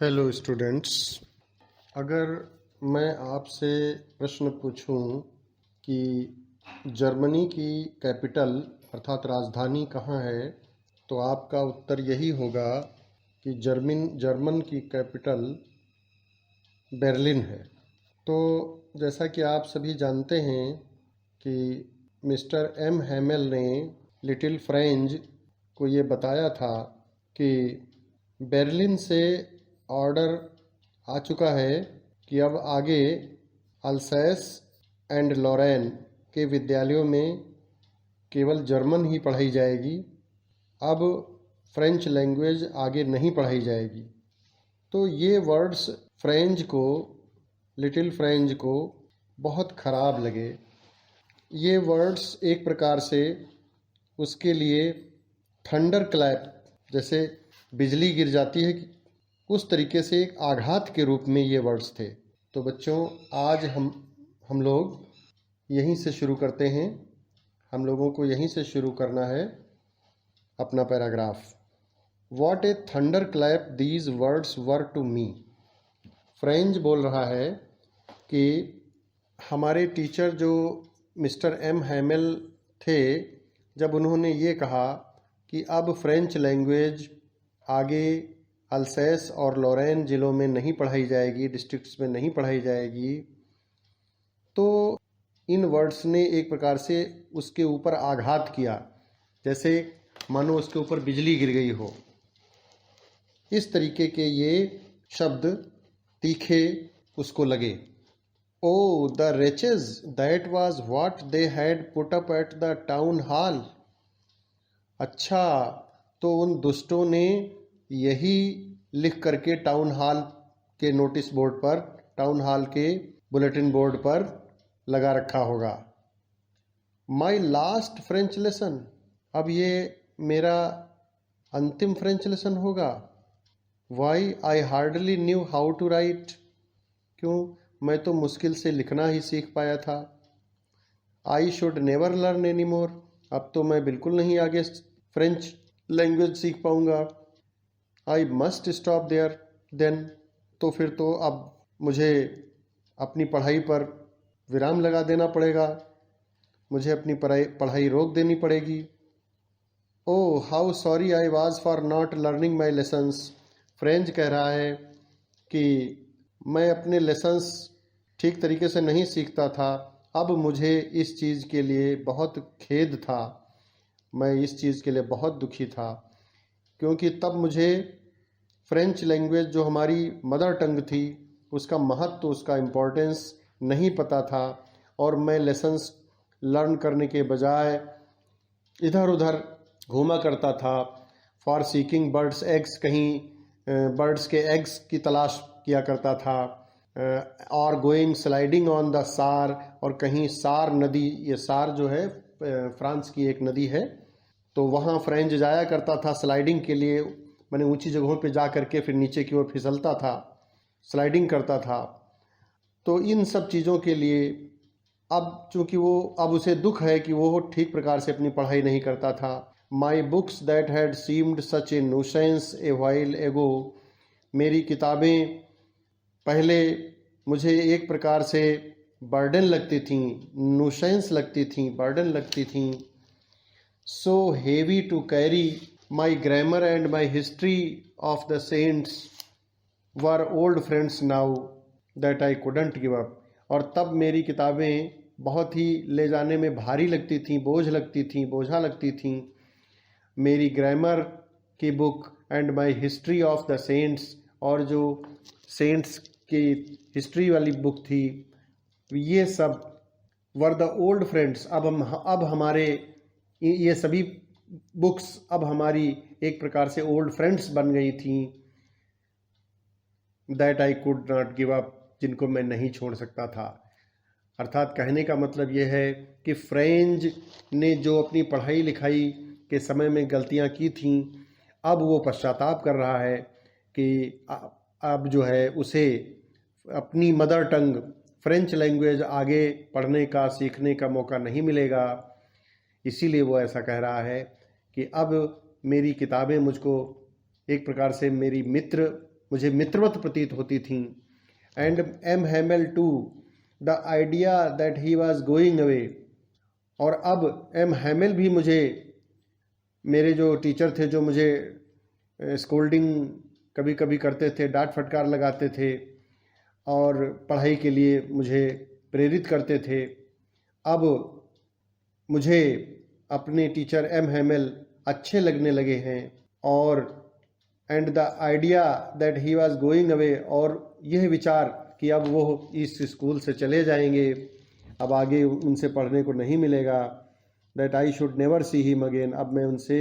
Hello students. अगर मैं आपसे प्रश्न पूछूं कि जर्मनी की कैपिटल अर्थात राजधानी कहाँ है, तो आपका उत्तर यही होगा कि जर्मन की कैपिटल बर्लिन है। तो जैसा कि आप सभी जानते हैं कि मिस्टर एम हैमेल ने लिटिल फ्रेंच को ये बताया था कि बर्लिन से ऑर्डर आ चुका है कि अब आगे अल्सैस एंड लॉरेन के विद्यालयों में केवल जर्मन ही पढ़ाई जाएगी। अब फ्रेंच लैंग्वेज आगे नहीं पढ़ाई जाएगी। तो ये वर्ड्स लिटिल फ्रेंच को बहुत ख़राब लगे। ये वर्ड्स एक प्रकार से उसके लिए थंडर क्लैप, जैसे बिजली गिर जाती है उस तरीके से एक आघात के रूप में ये वर्ड्स थे। तो बच्चों, आज हम लोग यहीं से शुरू करते हैं। हम लोगों को यहीं से शुरू करना है अपना paragraph. What a thunder clap these words were to me। French बोल रहा है कि हमारे टीचर जो मिस्टर एम हैमेल थे, जब उन्होंने ये कहा कि अब फ्रेंच लैंग्वेज आगे अल्सैस और लॉरेन ज़िलों में नहीं पढ़ाई जाएगी, डिस्ट्रिक्ट्स में नहीं पढ़ाई जाएगी, तो इन वर्ड्स ने एक प्रकार से उसके ऊपर आघात किया, जैसे मानो उसके ऊपर बिजली गिर गई हो। इस तरीके के ये शब्द तीखे उसको लगे। Oh the wretches, that was what they had put up at the town hall. अच्छा, तो उन दुष्टों ने यही लिख करके टाउन हॉल के नोटिस बोर्ड पर, टाउन हॉल के बुलेटिन बोर्ड पर लगा रखा होगा। माई लास्ट फ्रेंच लेसन, अब ये मेरा अंतिम फ्रेंच लेसन होगा। Why I hardly knew how to write, क्यों, मैं तो मुश्किल से लिखना ही सीख पाया था। I should never learn any more, अब तो मैं बिल्कुल नहीं आगे फ्रेंच लैंग्वेज सीख पाऊंगा। I must stop there then, तो फिर तो अब मुझे अपनी पढ़ाई पर विराम लगा देना पड़ेगा, मुझे अपनी पढ़ाई रोक देनी पड़ेगी। Oh how sorry I was for not learning my lessons. French कह रहा है कि मैं अपने लेसन्स ठीक तरीके से नहीं सीखता था, अब मुझे इस चीज़ के लिए बहुत खेद था, मैं इस चीज़ के लिए बहुत दुखी था, क्योंकि तब मुझे फ्रेंच लैंग्वेज जो हमारी मदर टंग थी उसका महत्व, उसका इम्पोर्टेंस नहीं पता था, और मैं लेसन्स लर्न करने के बजाय इधर उधर घूमा करता था। फॉर सीकिंग बर्ड्स एग्स, कहीं बर्ड्स के एग्स की तलाश किया करता था। और गोइंग स्लाइडिंग ऑन द सार, और कहीं सार नदी, ये सार जो है फ्रांस की एक नदी है, तो वहाँ फ्रेंच जाया करता था स्लाइडिंग के लिए। मैंने ऊंची जगहों पे जा करके फिर नीचे की ओर फिसलता था, स्लाइडिंग करता था। तो इन सब चीज़ों के लिए अब चूँकि अब उसे दुख है कि वो ठीक प्रकार से अपनी पढ़ाई नहीं करता था। My books that had seemed such A nuisance A while एगो, मेरी किताबें पहले मुझे एक प्रकार से बर्डन लगती थीं, न्यूसेंस लगती थीं, बर्डन लगती थीं। So heavy to carry, my grammar and my history of the saints were old friends now that I couldn't give up. और तब मेरी किताबें बहुत ही ले जाने में भारी लगती थीं, बोझा लगती थीं। मेरी ग्रामर की book and my history of the cents, और जो सेंट्स की हिस्ट्री वाली बुक थी, ये सब वर द ओल्ड फ्रेंड्स, अब हमारे ये सभी बुक्स अब हमारी एक प्रकार से ओल्ड फ्रेंड्स बन गई थीं। That I could not give up, जिनको मैं नहीं छोड़ सकता था। अर्थात कहने का मतलब यह है कि फ्रेंच ने जो अपनी पढ़ाई लिखाई के समय में गलतियां की थीं, अब वो पश्चाताप कर रहा है कि अब जो है उसे अपनी मदर टंग फ्रेंच लैंग्वेज आगे पढ़ने का, सीखने का मौका नहीं मिलेगा। इसीलिए वो ऐसा कह रहा है कि अब मेरी किताबें मुझको एक प्रकार से मेरी मित्र मुझे मित्रवत प्रतीत होती थीं। And M Hamel to the idea that he was going away, और अब एम हैमेल भी मुझे, मेरे जो टीचर थे जो मुझे स्कोल्डिंग कभी कभी करते थे, डांट फटकार लगाते थे और पढ़ाई के लिए मुझे प्रेरित करते थे, अब मुझे अपने टीचर एम हैमेल अच्छे लगने लगे हैं। और and the idea that he was going away, और यह विचार कि अब वो इस स्कूल से चले जाएंगे, अब आगे उनसे पढ़ने को नहीं मिलेगा, that I should never see him again, अब मैं उनसे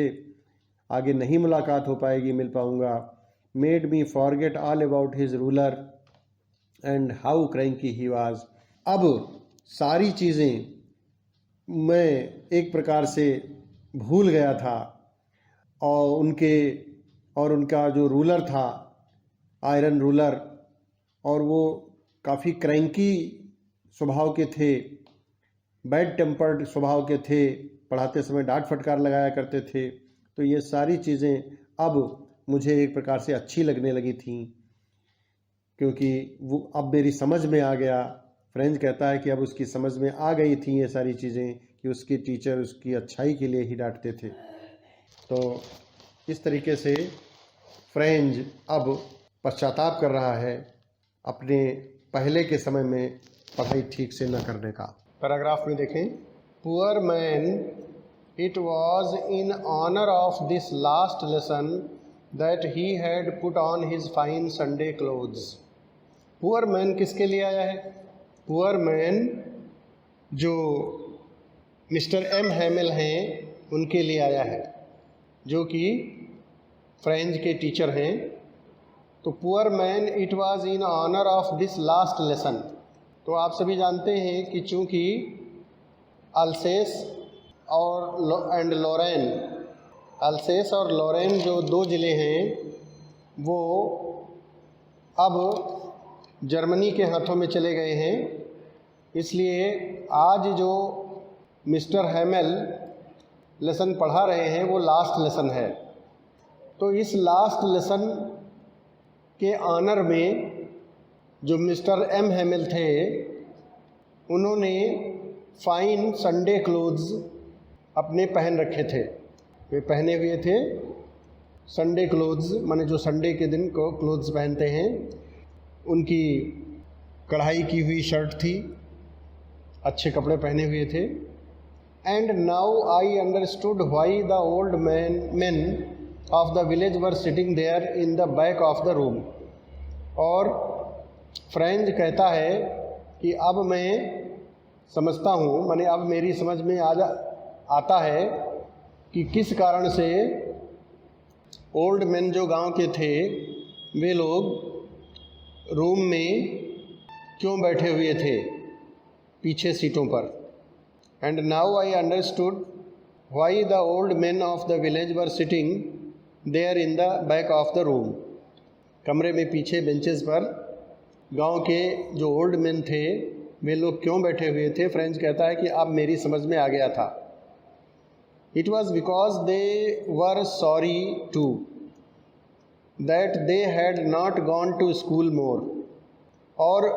आगे नहीं मुलाकात हो पाएगी, मिल पाऊँगा, made me forget all about his ruler and how cranky he was. अब सारी चीज़ें मैं एक प्रकार से भूल गया था, और उनका जो रूलर था, आयरन रूलर, और वो काफ़ी क्रैंकी स्वभाव के थे, बैड टेम्पर्ड स्वभाव के थे, पढ़ाते समय डांट फटकार लगाया करते थे। तो ये सारी चीज़ें अब मुझे एक प्रकार से अच्छी लगने लगी थीं, क्योंकि वो अब मेरी समझ में आ गया। फ्रेंच कहता है कि अब उसकी समझ में आ गई थी ये सारी चीज़ें कि उसके टीचर उसकी अच्छाई के लिए ही डांटते थे। तो इस तरीके से फ्रेंच अब पश्चाताप कर रहा है अपने पहले के समय में पढ़ाई ठीक से न करने का। पैराग्राफ में देखें, poor man, it was in honour of this last lesson that he had put on his fine Sunday clothes. Poor man किसके लिए आया है? पुअर मैन जो मिस्टर एम हैमेल हैं उनके लिए आया है, जो कि फ्रेंच के टीचर हैं। तो poor man, it was in honour of this last lesson. तो आप सभी जानते हैं कि चूँकि अल्सेस और लॉरेन, अल्सेस और लॉरेन जो दो ज़िले हैं वो अब जर्मनी के हाथों में चले गए हैं, इसलिए आज जो मिस्टर हैमेल लेसन पढ़ा रहे हैं वो लास्ट लेसन है। तो इस लास्ट लेसन के ऑनर में जो मिस्टर एम हैमेल थे उन्होंने फाइन संडे क्लोथ्स अपने पहन रखे थे। वे पहने हुए थे संडे क्लोथ्स, माने जो संडे के दिन को क्लोथ्स पहनते हैं, उनकी कढ़ाई की हुई शर्ट थी, अच्छे कपड़े पहने हुए थे। And now I understood why the old men of the village were sitting there in the back of the room। और फ्रेंच कहता है कि अब मैं समझता हूँ, माने अब मेरी समझ में आता है कि किस कारण से ओल्ड मैन जो गांव के थे वे लोग रूम में क्यों बैठे हुए थे पीछे सीटों पर। And now I understood why the old men of the village were sitting there in the back of the room. कमरे में पीछे बेंचेस पर गांव के जो ओल्ड मैन थे वे लोग क्यों बैठे हुए थे। फ्रेंच कहता है कि अब मेरी समझ में आ गया था। It was because they were sorry too that they had not gone to school more. और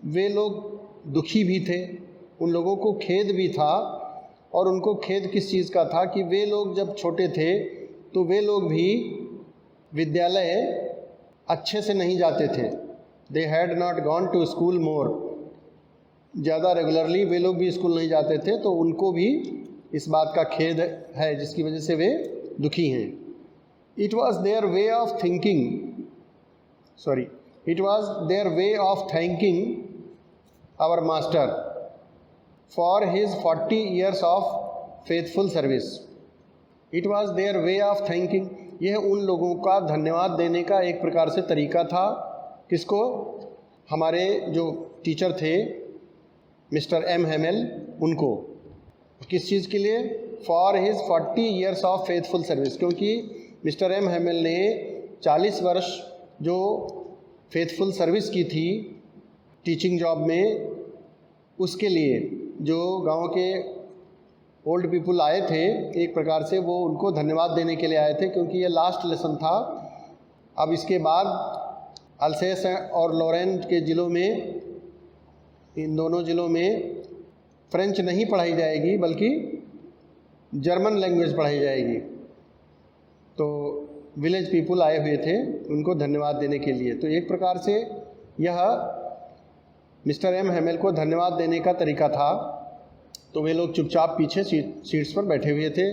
वे लोग दुखी भी थे, उन लोगों को खेद भी था। और उनको खेद किस चीज़ का था कि वे लोग जब छोटे थे तो वे लोग भी विद्यालय अच्छे से नहीं जाते थे। They had not gone to school more, ज़्यादा रेगुलरली वे लोग भी स्कूल नहीं जाते थे, तो उनको भी इस बात का खेद है जिसकी वजह से वे दुखी हैं। It was their way of thinking, it was their way of thanking our master for his 40 years of faithful service. It was their way of thanking, यह उन लोगों का धन्यवाद देने का एक प्रकार से तरीका था। किसको? हमारे जो टीचर थे मिस्टर एम हैमेल, उनको। किस चीज़ के लिए? For his 40 years of faithful service, क्योंकि मिस्टर एम हैमेल ने 40 वर्ष जो फेथफुल सर्विस की थी टीचिंग जॉब में, उसके लिए जो गांव के ओल्ड पीपल आए थे एक प्रकार से वो उनको धन्यवाद देने के लिए आए थे, क्योंकि ये लास्ट लेसन था। अब इसके बाद अल्सेस और लॉरेन के ज़िलों में, इन दोनों ज़िलों में फ्रेंच नहीं पढ़ाई जाएगी बल्कि जर्मन लैंग्वेज पढ़ाई जाएगी। तो विलेज पीपुल आए हुए थे उनको धन्यवाद देने के लिए। तो एक प्रकार से यह मिस्टर एम हैमेल को धन्यवाद देने का तरीका था। तो वे लोग चुपचाप पीछे सीट्स पर बैठे हुए थे।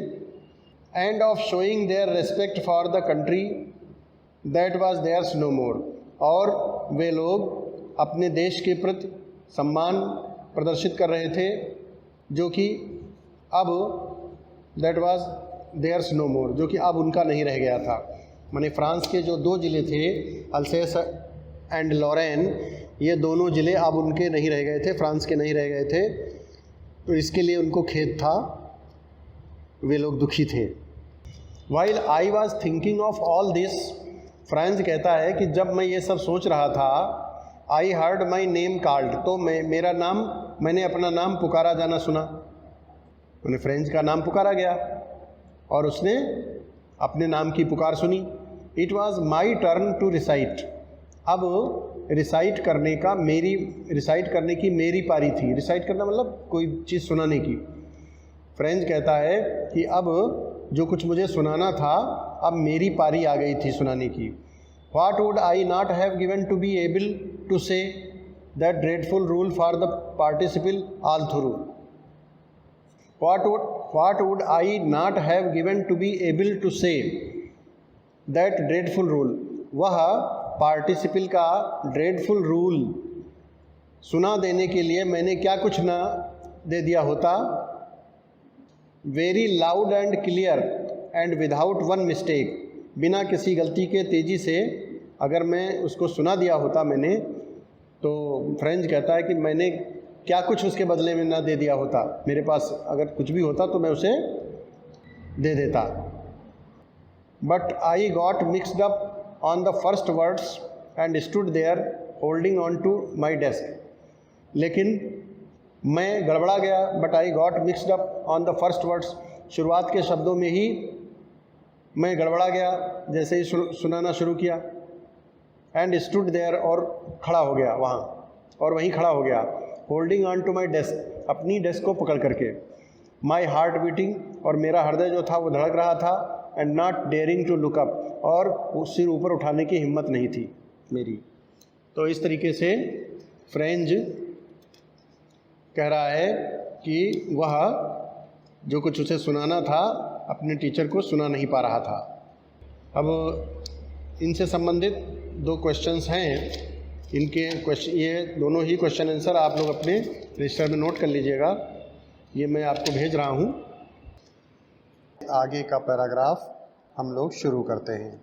And of showing their respect for the country that was theirs no more. और वे लोग अपने देश के प्रति सम्मान प्रदर्शित कर रहे थे जो कि अब दैट वाज देयर्स नो मोर, जो कि अब उनका नहीं रह गया था। माने फ्रांस के जो 2 ज़िले थे अल्सेस एंड लॉरेन, ये दोनों ज़िले अब उनके नहीं रह गए थे, फ्रांस के नहीं रह गए थे। तो इसके लिए उनको खेद था, वे लोग दुखी थे। While I was thinking of all this, France कहता है कि जब मैं ये सब सोच रहा था, I heard my name called, तो मैंने अपना नाम पुकारा जाना सुना। उन्हें फ्रेंच का नाम पुकारा गया और उसने अपने नाम की पुकार सुनी। It was my turn to recite, अब रिसाइट करने की मेरी पारी थी। रिसाइट करना मतलब कोई चीज़ सुनाने की। फ्रेंच कहता है कि अब जो कुछ मुझे सुनाना था, अब मेरी पारी आ गई थी सुनाने की। What would I not have given to be able to say that dreadful rule for the participle all through? What would I not have given to be able to say that dreadful rule? वह participle का dreadful rule सुना देने के लिए मैंने क्या कुछ ना दे दिया होता। Very loud and clear and without one mistake, बिना किसी गलती के तेज़ी से अगर मैं उसको सुना दिया होता मैंने, तो फ्रेंच कहता है कि मैंने क्या कुछ उसके बदले में ना दे दिया होता। मेरे पास अगर कुछ भी होता तो मैं उसे दे देता। But I got mixed up on the first words and stood there holding on to my desk, लेकिन मैं गड़बड़ा गया। But I got mixed up on the first words, शुरुआत के शब्दों में ही मैं गड़बड़ा गया जैसे ही सुनाना शुरू किया। एंड स्टूड देयर, और खड़ा हो गया वहाँ, और वहीं खड़ा हो गया। Holding on to my desk, अपनी डेस्क को पकड़ करके। माई हार्ट बीटिंग, और मेरा हृदय जो था वो धड़क रहा था। And not daring to look up, और उस सिर ऊपर उठाने की हिम्मत नहीं थी मेरी। तो इस तरीके से फ्रेंच कह रहा है कि वह जो कुछ उसे सुनाना था अपने टीचर को सुना नहीं पा रहा था। अब इनसे संबंधित 2 क्वेश्चंस हैं। ये दोनों ही क्वेश्चन आंसर आप लोग अपने रजिस्टर में नोट कर लीजिएगा, ये मैं आपको भेज रहा हूँ। आगे का पैराग्राफ हम लोग शुरू करते हैं।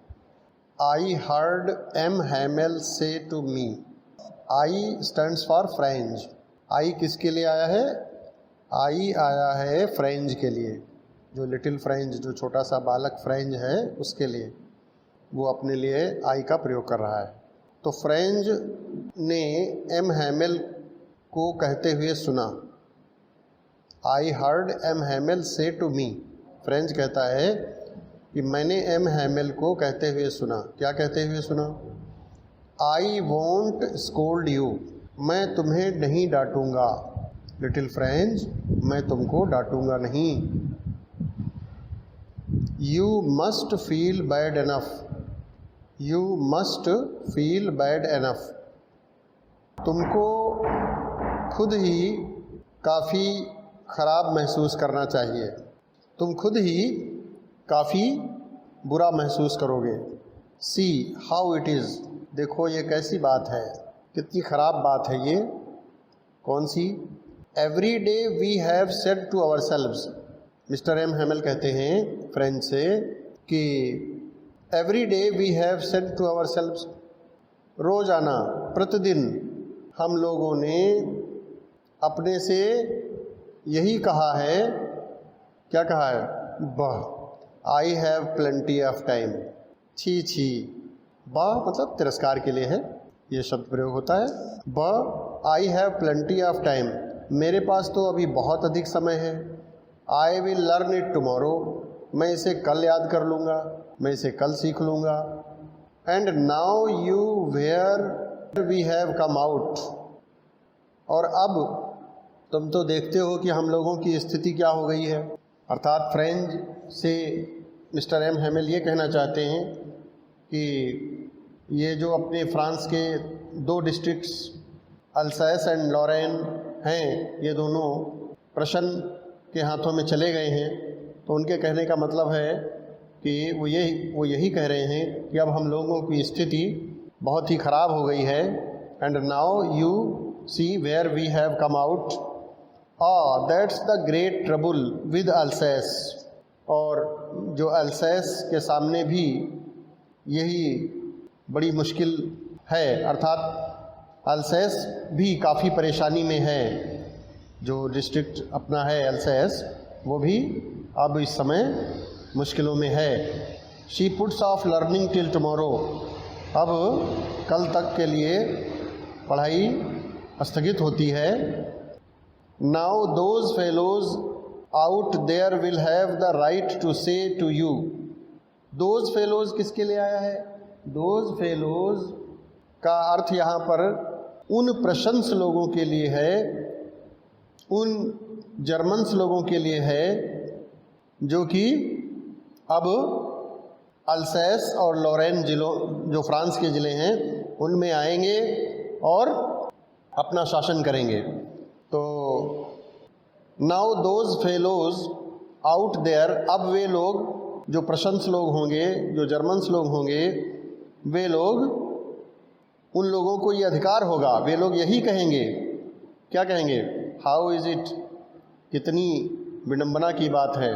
I heard M Hamel say to me. I stands for Franz. I किसके लिए आया है? आई आया है फ्रेंच के लिए, जो लिटिल फ्रेंच, जो छोटा सा बालक फ्रेंच है उसके लिए, वो अपने लिए आई का प्रयोग कर रहा है। तो फ्रेंच ने एम हैमेल को कहते हुए सुना। आई heard M Hamel say to me. French कहता है कि मैंने एम हैमेल को कहते हुए सुना। क्या कहते हुए सुना? आई वोंट स्कोल्ड यू, मैं तुम्हें नहीं डांटूंगा। लिटिल फ्रेंच, मैं तुमको डांटूंगा नहीं। You must feel bad enough, you must feel bad enough, तुमको खुद ही काफ़ी ख़राब महसूस करना चाहिए, तुम खुद ही काफ़ी बुरा महसूस करोगे। सी हाउ इट इज़, देखो ये कैसी बात है, कितनी ख़राब बात है ये। कौन सी? Every day we have said to ourselves. Mister M Hamel कहते हैं फ्रेंच से कि every day we have said to ourselves, रोज़ाना प्रतिदिन हम लोगों ने अपने से यही कहा है। क्या कहा है? वाह, I have plenty of time. छी छी, वाह मतलब तिरस्कार के लिए है ये शब्द प्रयोग होता है। वाह, I have plenty of time, मेरे पास तो अभी बहुत अधिक समय है। I will learn it tomorrow, मैं इसे कल याद कर लूँगा, मैं इसे कल सीख लूँगा। And now you where we have come out, और अब तुम तो देखते हो कि हम लोगों की स्थिति क्या हो गई है। अर्थात फ्रेंच से मिस्टर एम हेमेल ये कहना चाहते हैं कि ये जो अपने फ्रांस के दो डिस्ट्रिक्ट्स अल्सैस एंड लॉरेन हैं, ये दोनों प्रशन के हाथों में चले गए हैं। तो उनके कहने का मतलब है कि वो यही कह रहे हैं कि अब हम लोगों की स्थिति बहुत ही ख़राब हो गई है। And now you see where we have come out, that's the great trouble with Alsace, और जो अल्सैस के सामने भी यही बड़ी मुश्किल है। अर्थात अल्सैस भी काफ़ी परेशानी में है। जो डिस्ट्रिक्ट अपना है अल्सैस, वो भी अब इस समय मुश्किलों में है। She puts off learning till tomorrow, अब कल तक के लिए पढ़ाई स्थगित होती है। Now those fellows out there will have the right to say to you, those fellows किसके लिए आया है? दोज फेलोज का अर्थ यहाँ पर उन प्रशंस लोगों के लिए है, उन जर्मन्स लोगों के लिए है जो कि अब अल्सैस और लॉरेन जिलों, जो फ्रांस के ज़िले हैं, उनमें आएंगे और अपना शासन करेंगे। तो now those fellows out there, अब वे लोग जो प्रशंस लोग होंगे, जो जर्मन्स लोग होंगे, वे लोग, उन लोगों को ये अधिकार होगा, वे लोग यही कहेंगे। क्या कहेंगे? हाउ इज़ इट, कितनी विडंबना की बात है।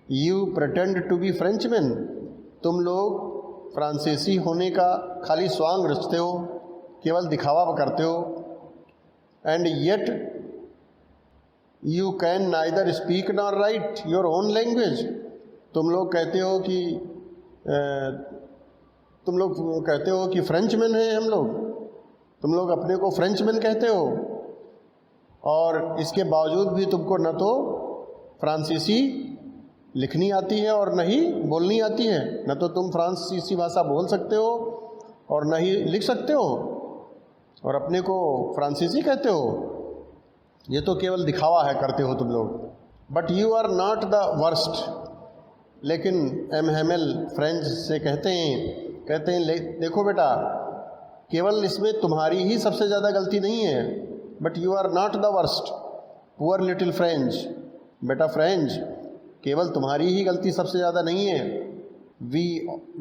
You pretend to be Frenchman, तुम लोग फ्रांसीसी होने का खाली स्वांग रचते हो, केवल दिखावा करते हो। And yet you can neither speak nor right your own language, तुम लोग कहते हो कि फ्रेंचमैन हैं हम लोग, तुम लोग अपने को फ्रेंचमैन कहते हो, और इसके बावजूद भी तुमको न तो फ्रांसीसी लिखनी आती है और न ही बोलनी आती है। न तो तुम फ्रांसीसी भाषा बोल सकते हो और न ही लिख सकते हो, और अपने को फ्रांसीसी कहते हो। ये तो केवल दिखावा है, करते हो तुम लोग। But you are not the worst, लेकिन एम हेमेल फ्रेंच से कहते हैं देखो बेटा, केवल इसमें तुम्हारी ही सबसे ज़्यादा गलती नहीं है। But you are not the worst poor little French, बेटा फ्रेंच, केवल तुम्हारी ही गलती सबसे ज़्यादा नहीं है।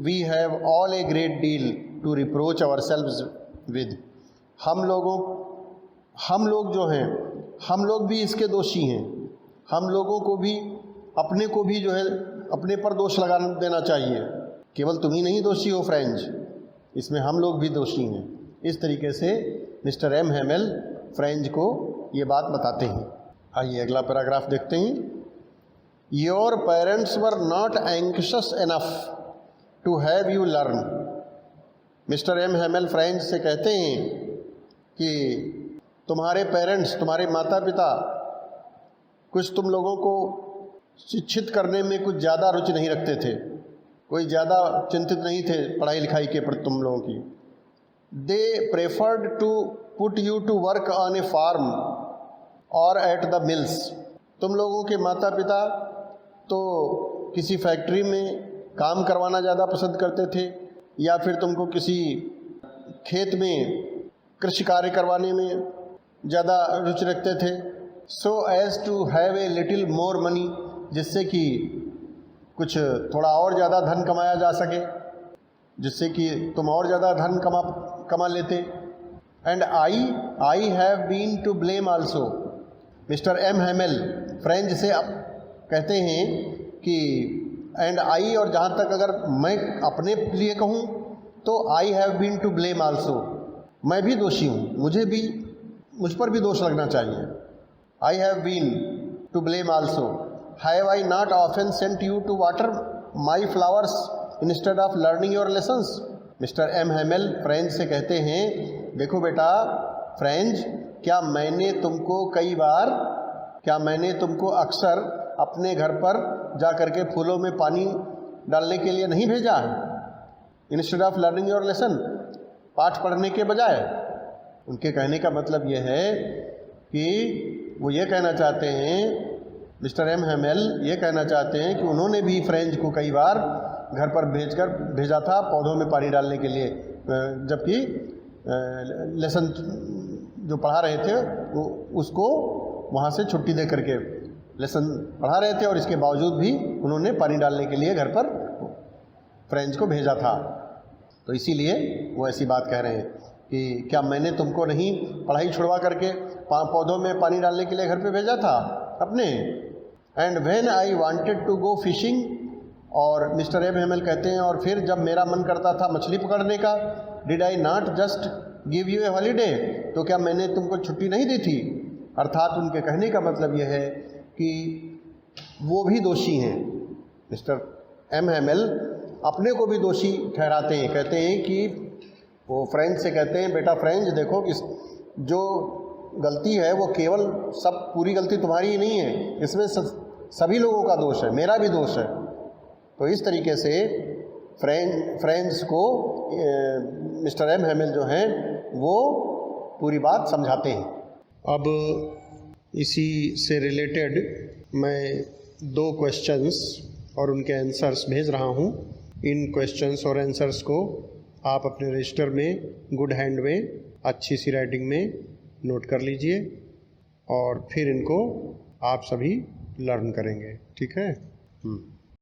We have all a great deal to reproach ourselves with, हम लोग जो हैं, हम लोग भी इसके दोषी हैं। हम लोगों को भी अपने को भी जो है अपने पर दोष लगा देना चाहिए। केवल तुम ही नहीं दोषी हो फ्रेंच, इसमें हम लोग भी दोषी हैं। इस तरीके से मिस्टर एम हेमेल फ्रेंच को ये बात बताते हैं। आइए अगला पैराग्राफ देखते हैं। Your parents were not anxious enough to have you learn, mister M Hamel French से कहते हैं कि तुम्हारे पेरेंट्स, तुम्हारे माता पिता कुछ तुम लोगों को शिक्षित करने में कुछ ज़्यादा रुचि नहीं रखते थे, कोई ज़्यादा चिंतित नहीं थे पढ़ाई लिखाई के प्रति तुम लोगों की। They preferred to put you to work on a farm और एट द मिल्स, तुम लोगों के माता पिता तो किसी फैक्ट्री में काम करवाना ज़्यादा पसंद करते थे, या फिर तुमको किसी खेत में कृषि कार्य करवाने में ज़्यादा रुचि रखते थे। So as to have a little more money, जिससे कि कुछ थोड़ा और ज़्यादा धन कमाया जा सके, जिससे कि तुम और ज़्यादा धन कमा लेते। And I have been to blame also, mister M Hamel French से कहते हैं कि एंड आई, और जहाँ तक अगर मैं अपने लिए कहूँ तो I have been to blame also, मैं भी दोषी हूँ, मुझ पर भी दोष लगना चाहिए। I have been to blame also, have I not often sent you to water my flowers instead of learning your lessons, mister M Hamel French से कहते हैं देखो बेटा फ्रेंच, क्या मैंने तुमको अक्सर अपने घर पर जा कर के फूलों में पानी डालने के लिए नहीं भेजा? Instead of learning your lesson, पाठ पढ़ने के बजाय। उनके कहने का मतलब यह है कि वो ये कहना चाहते हैं, मिस्टर एम हेमेल ये कहना चाहते हैं कि उन्होंने भी फ्रेंच को कई बार घर पर भेजा था पौधों में पानी डालने के लिए, जबकि लेसन जो पढ़ा रहे थे वो उसको वहाँ से छुट्टी दे करके लेसन पढ़ा रहे थे, और इसके बावजूद भी उन्होंने पानी डालने के लिए घर पर फ्रेंच को भेजा था। तो इसीलिए वो ऐसी बात कह रहे हैं कि क्या मैंने तुमको नहीं पढ़ाई छुड़वा करके पौधों में पानी डालने के लिए घर पे भेजा था अपने। And when I wanted to go fishing, और मिस्टर एम हेमेल कहते हैं और फिर जब मेरा मन करता था मछली पकड़ने का, did I not just give U A holiday, तो क्या मैंने तुमको छुट्टी नहीं दी थी। अर्थात उनके कहने का मतलब यह है कि वो भी दोषी हैं। मिस्टर एम हेमेल अपने को भी दोषी ठहराते हैं, कहते हैं कि वो फ्रेंच से कहते हैं, बेटा फ्रेंच देखो इस जो गलती है वो केवल सब पूरी गलती तुम्हारी ही नहीं है, इसमें सभी लोगों का दोष है, मेरा भी दोष है। तो इस तरीके से फ्रेंच को मिस्टर एम हेमेल जो हैं वो पूरी बात समझाते हैं। अब इसी से रिलेटेड मैं 2 क्वेश्चंस और उनके आंसर्स भेज रहा हूँ। इन क्वेश्चंस और आंसर्स को आप अपने रजिस्टर में गुड हैंड में अच्छी सी राइटिंग में नोट कर लीजिए, और फिर इनको आप सभी लर्न करेंगे, ठीक है।